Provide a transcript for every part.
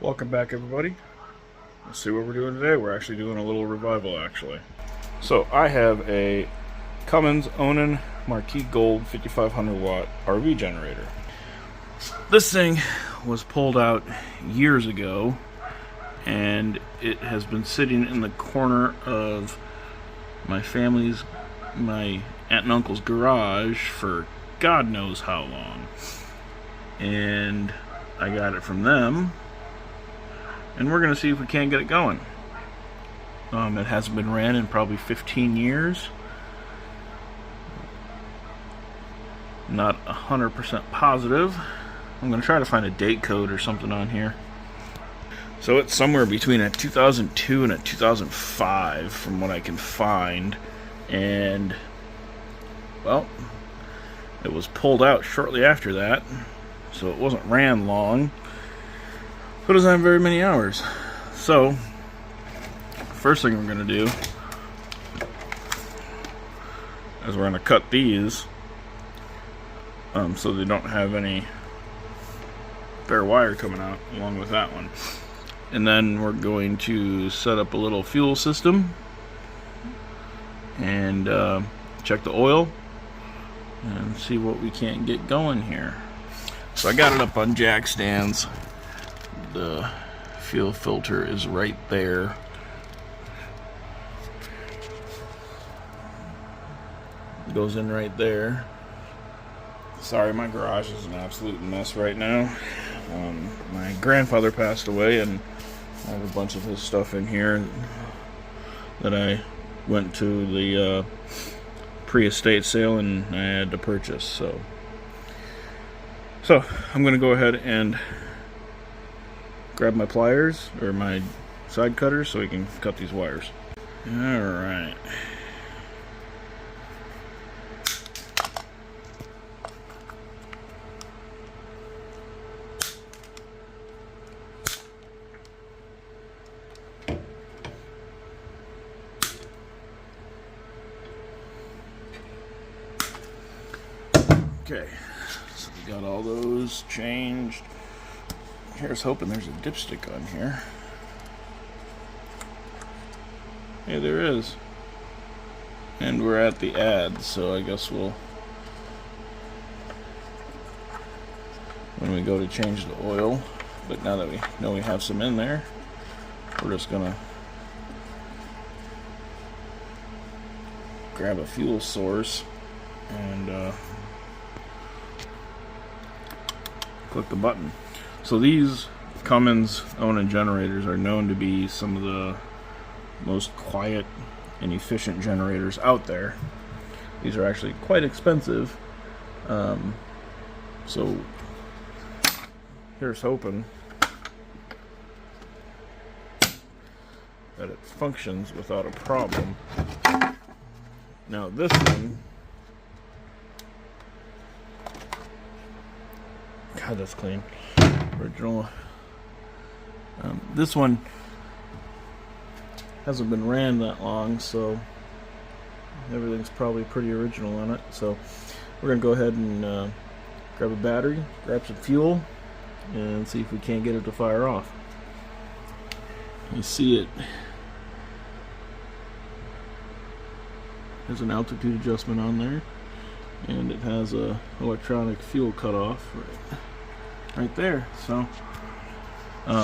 Welcome back, everybody. Let's see what we're doing today. We're actually doing a little revival, actually. So I have a Cummins Onan Marquis Gold 5500 watt RV generator. This thing was pulled out years ago, and it has been sitting in the corner of my aunt and uncle's garage for God knows how long. And I got it from them, and we're going to see if we can't get it going. It hasn't been ran in probably 15 years. Not 100% positive. I'm going to try to find a date code or something on here. So it's somewhere between a 2002 and a 2005 from what I can find. And, well, it was pulled out shortly after that, so it wasn't ran long. So it doesn't have very many hours. So, first thing we're going to do is we're going to cut these so they don't have any bare wire coming out along with that one. And then we're going to set up a little fuel system and check the oil and see what we can't get going here. So I got it up on jack stands. The fuel filter is right there. It goes in right there. Sorry, my garage is an absolute mess right now. My grandfather passed away, and I have a bunch of his stuff in here that I went to the pre-estate sale and I had to purchase. So I'm going to go ahead and grab my pliers or my side cutters so we can cut these wires. Alright. Okay, so we got all those changed. Here's hoping there's a dipstick on here. Hey, there is. And we're at the ad, so I guess we'll, when we go to change the oil, but now that we know we have some in there, we're just gonna grab a fuel source and click the button. So these Cummins Onan generators are known to be some of the most quiet and efficient generators out there. These are actually quite expensive. So here's hoping that it functions without a problem. Now this one, God, that's clean. Original. This one hasn't been ran that long, so everything's probably pretty original on it. So we're gonna go ahead and grab a battery, grab some fuel, and see if we can't get it to fire off. You see it has an altitude adjustment on there, and it has a electronic fuel cutoff right there. So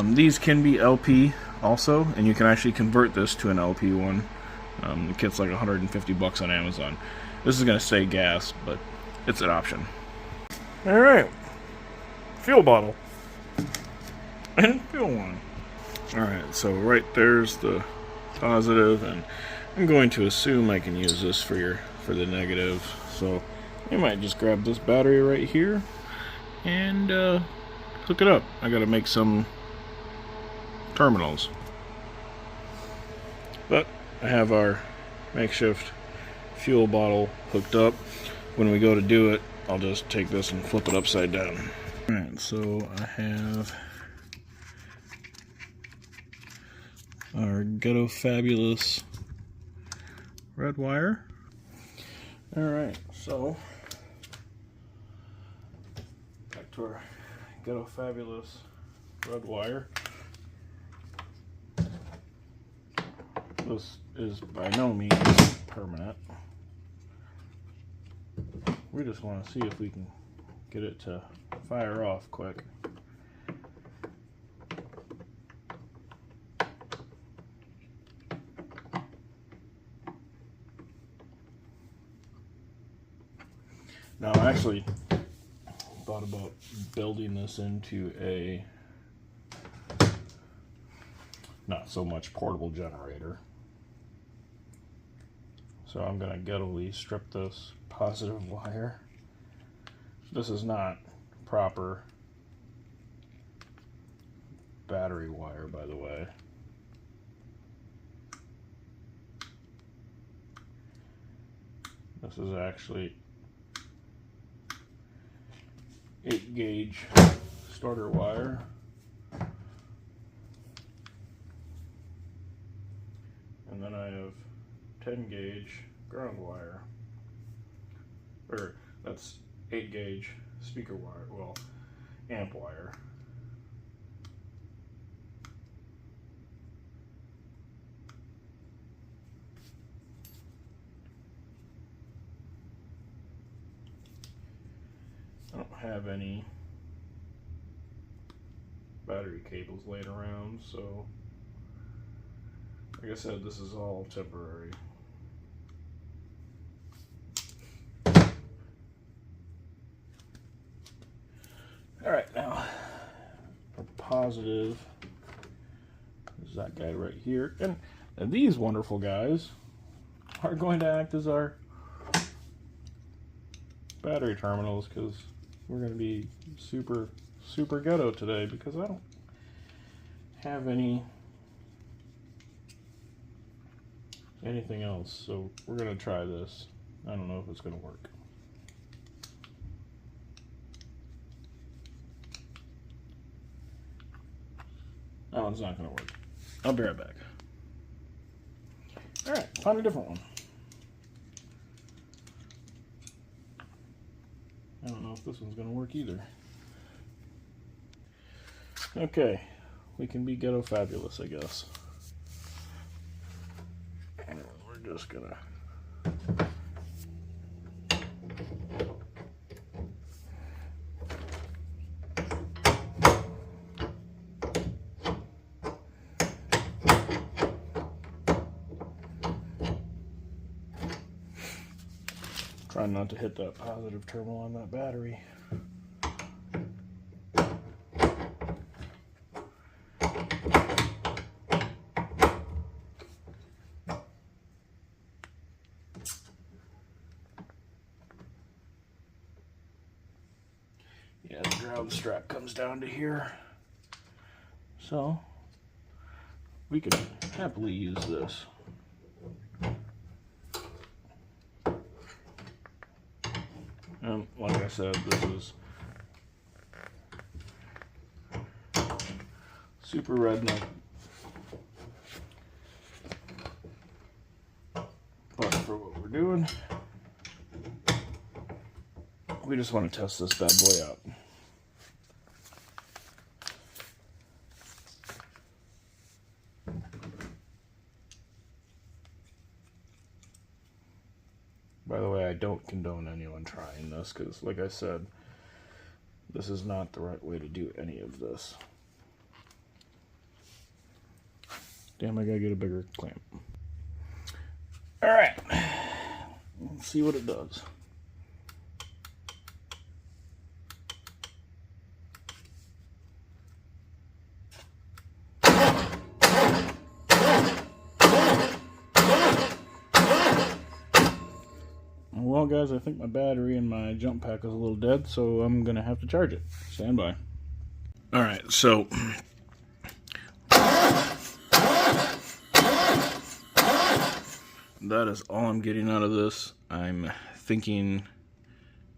these can be LP also, and you can actually convert this to an LP one. The kit's like $150 on Amazon. This is gonna say gas, but it's an option. All right, fuel bottle and fuel one. All right, so right there's the positive, and I'm going to assume I can use this for the negative. So you might just grab this battery right here and hook it up. I gotta make some terminals, but I have our makeshift fuel bottle hooked up. When we go to do it, I'll just take this and flip it upside down. Alright, so I have our Ghetto Fabulous red wire. Alright, so back to our Ghetto Fabulous red wire. This is by no means permanent. We just want to see if we can get it to fire off quick. Now, I actually thought about building this into a not so much portable generator. So I'm going to guttily strip this positive wire. This is not proper battery wire, by the way. This is actually 8-gauge starter wire. And then I have 10-gauge ground wire. Or that's 8-gauge speaker wire, well, amp wire. I don't have any battery cables laying around, so like I said, this is all temporary. Alright, now for positive is that guy right here. And these wonderful guys are going to act as our battery terminals, because we're going to be super ghetto today because I don't have anything else. So we're going to try this. I don't know if it's going to work. Oh, it's not going to work. I'll be right back. Alright, found a different one. I don't know if this one's going to work either. Okay, we can be ghetto fabulous, I guess. And we're just going to... Trying not to hit that positive terminal on that battery. Yeah, the ground strap comes down to here. So we could happily use this. And like I said, this is super redneck, but for what we're doing, we just want to test this bad boy out. By the way, I don't condone anyone trying this because, like I said, this is not the right way to do any of this. Damn, I gotta get a bigger clamp. Alright, let's see what it does. Well, guys, I think my battery in my jump pack is a little dead, so I'm going to have to charge it. Stand by. Alright, so that is all I'm getting out of this. I'm thinking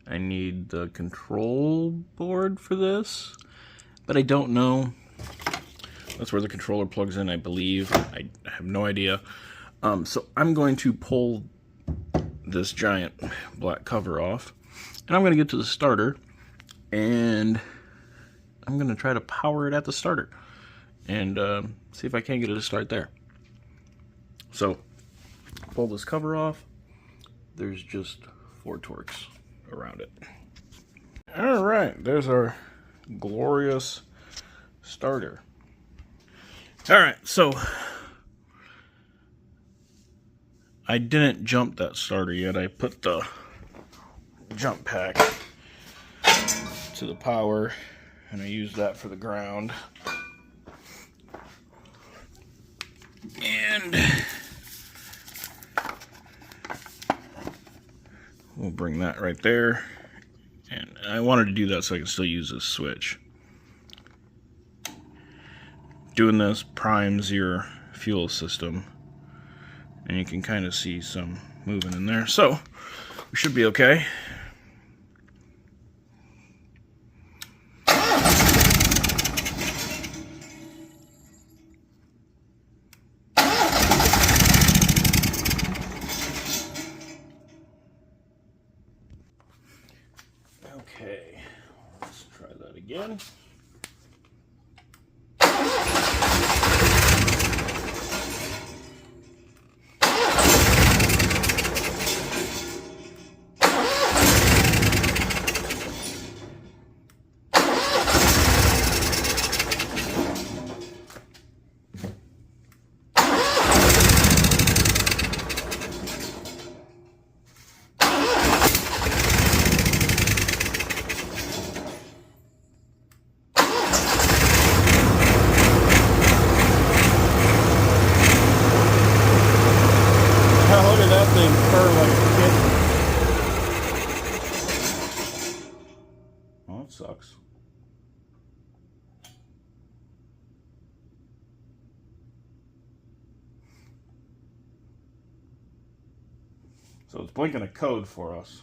I need the control board for this, but I don't know. That's where the controller plugs in, I believe. I have no idea. So I'm going to pull this giant black cover off, and I'm going to get to the starter, and I'm going to try to power it at the starter and see if I can't get it to start there. So pull this cover off. There's just 4 Torx around it. All right, there's our glorious starter. All right, so I didn't jump that starter yet. I put the jump pack to the power, and I used that for the ground. And we'll bring that right there. And I wanted to do that so I can still use this switch. Doing this primes your fuel system, and you can kind of see some moving in there. So we should be okay. Okay, let's try that again. Look at that thing purr like a kitten. Oh, it sucks. So it's blinking a code for us.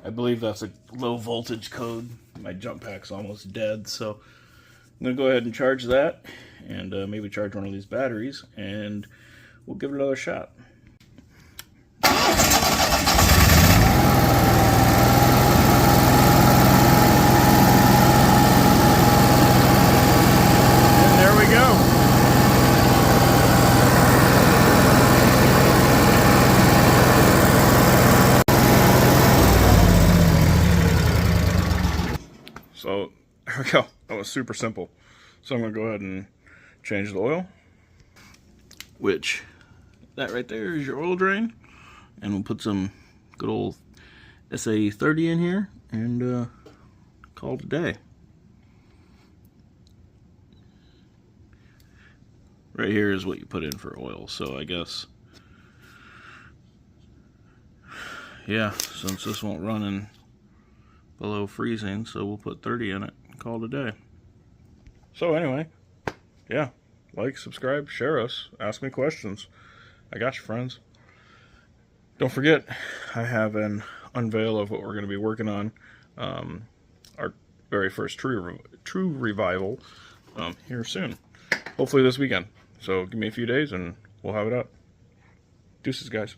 I believe that's a low voltage code. My jump pack's almost dead, so I'm gonna go ahead and charge that, and maybe charge one of these batteries, and we'll give it another shot. And there we go. So there we go. That was super simple. So I'm going to go ahead and change the oil, which that right there is your oil drain. And we'll put some good old SA30 in here and call it a day. Right here is what you put in for oil. So I guess, yeah, since this won't run in below freezing, so we'll put 30 in it and call it a day. So anyway, yeah, like, subscribe, share us, ask me questions. I got you, friends. Don't forget, I have an unveil of what we're going to be working on, our very first true revival here soon, hopefully this weekend. So give me a few days and we'll have it up. Deuces, guys.